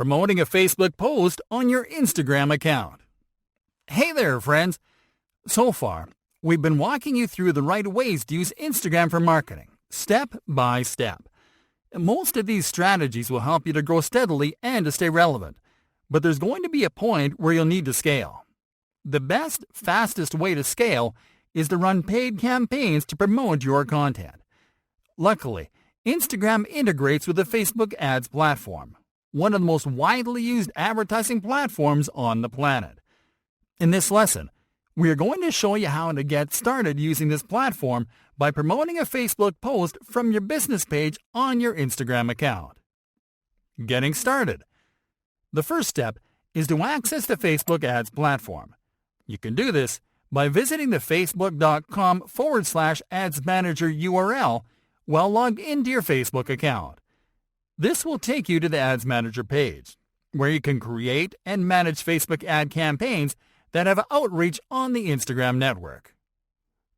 promoting a Facebook post on your Instagram account. Hey there, friends! So far, we've been walking you through the right ways to use Instagram for marketing, step by step. Most of these strategies will help you to grow steadily and to stay relevant, but there's going to be a point where you'll need to scale. The best, fastest way to scale is to run paid campaigns to promote your content. Luckily, Instagram integrates with the Facebook ads platform, one of the most widely used advertising platforms on the planet. In this lesson, we are going to show you how to get started using this platform by promoting a Facebook post from your business page on your Instagram account. Getting started. The first step is to access the Facebook ads platform. You can do this by visiting the facebook.com/ads manager URL while logged into your Facebook account. This will take you to the Ads Manager page, where you can create and manage Facebook ad campaigns that have outreach on the Instagram network.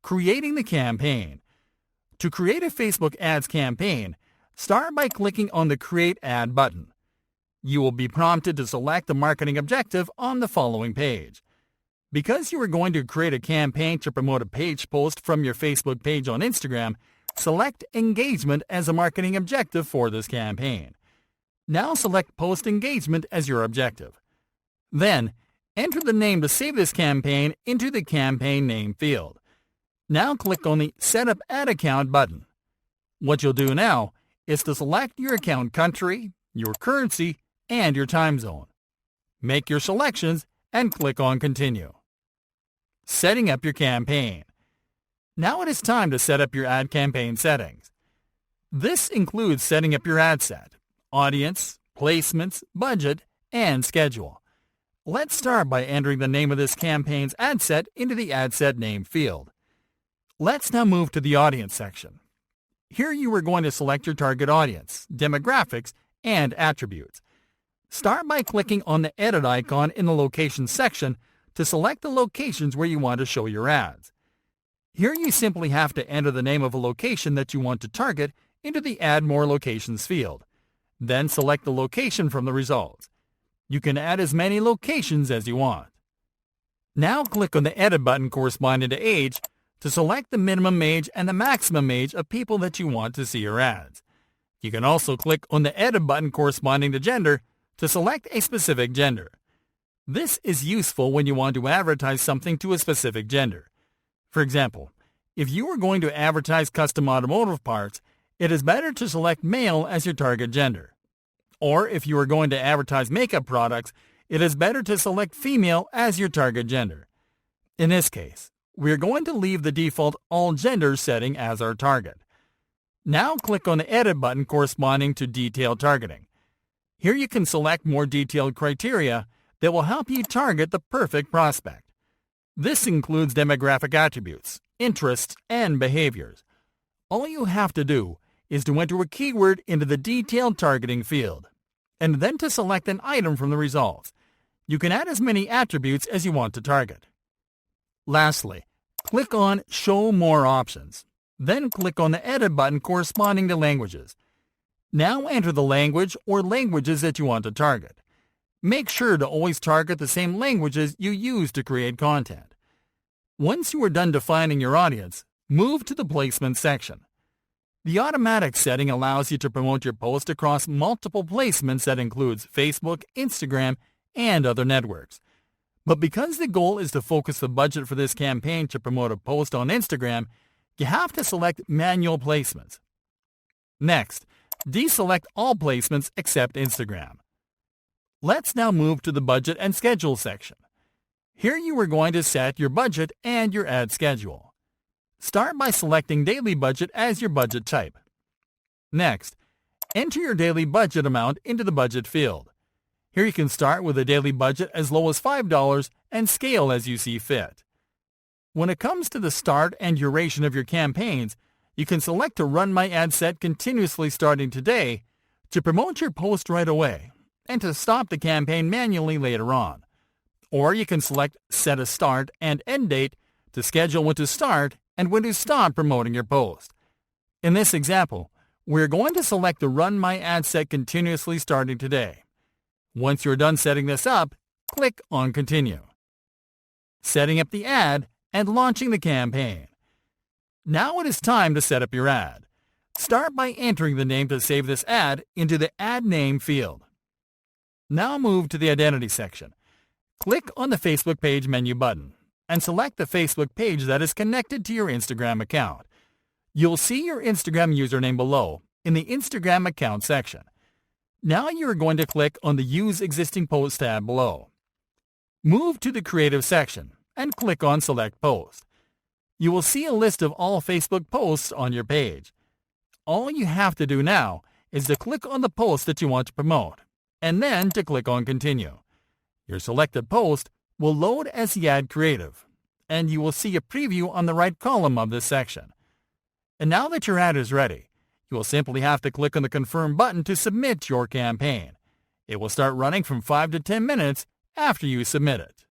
Creating the campaign. To create a Facebook ads campaign, start by clicking on the Create Ad button. You will be prompted to select the marketing objective on the following page. Because you are going to create a campaign to promote a page post from your Facebook page on Instagram, select Engagement as a marketing objective for this campaign. Now select Post Engagement as your objective. Then, enter the name to save this campaign into the Campaign Name field. Now click on the Set Up Ad Account button. What you'll do now is to select your account country, your currency, and your time zone. Make your selections and click on Continue. Setting up your campaign. Now it is time to set up your ad campaign settings. This includes setting up your ad set, audience, placements, budget, and schedule. Let's start by entering the name of this campaign's ad set into the Ad Set Name field. Let's now move to the Audience section. Here you are going to select your target audience, demographics, and attributes. Start by clicking on the Edit icon in the Locations section to select the locations where you want to show your ads. Here you simply have to enter the name of a location that you want to target into the Add More Locations field. Then select the location from the results. You can add as many locations as you want. Now click on the Edit button corresponding to age to select the minimum age and the maximum age of people that you want to see your ads. You can also click on the Edit button corresponding to gender to select a specific gender. This is useful when you want to advertise something to a specific gender. For example, if you are going to advertise custom automotive parts, it is better to select male as your target gender. Or if you are going to advertise makeup products, it is better to select female as your target gender. In this case, we are going to leave the default all genders setting as our target. Now click on the Edit button corresponding to Detailed Targeting. Here you can select more detailed criteria that will help you target the perfect prospect. This includes demographic attributes, interests, and behaviors. All you have to do is to enter a keyword into the Detailed Targeting field, and then to select an item from the results. You can add as many attributes as you want to target. Lastly, click on Show More Options. Then click on the Edit button corresponding to languages. Now enter the language or languages that you want to target. Make sure to always target the same languages you use to create content. Once you are done defining your audience, move to the Placement section. The automatic setting allows you to promote your post across multiple placements that includes Facebook, Instagram, and other networks. But because the goal is to focus the budget for this campaign to promote a post on Instagram, you have to select Manual Placements. Next, deselect all placements except Instagram. Let's now move to the Budget and Schedule section. Here you are going to set your budget and your ad schedule. Start by selecting Daily Budget as your budget type. Next, enter your daily budget amount into the Budget field. Here you can start with a daily budget as low as $5 and scale as you see fit. When it comes to the start and duration of your campaigns, you can select to run my ad set continuously starting today to promote your post right away and to stop the campaign manually later on. Or you can select Set a Start and End Date to schedule when to start and when to stop promoting your post. In this example, we're going to select the Run My Ad Set Continuously starting today. Once you're done setting this up, click on Continue. Setting up the ad and launching the campaign. Now it is time to set up your ad. Start by entering the name to save this ad into the Ad Name field. Now move to the Identity section. Click on the Facebook page menu button and select the Facebook page that is connected to your Instagram account. You'll see your Instagram username below in the Instagram account section. Now you're going to click on the Use Existing Post tab below. Move to the Creative section and click on Select Post. You will see a list of all Facebook posts on your page. All you have to do now is to click on the post that you want to promote, and then to click on Continue. Your selected post will load as the ad creative, and you will see a preview on the right column of this section. And now that your ad is ready, you will simply have to click on the Confirm button to submit your campaign. It will start running from 5 to 10 minutes after you submit it.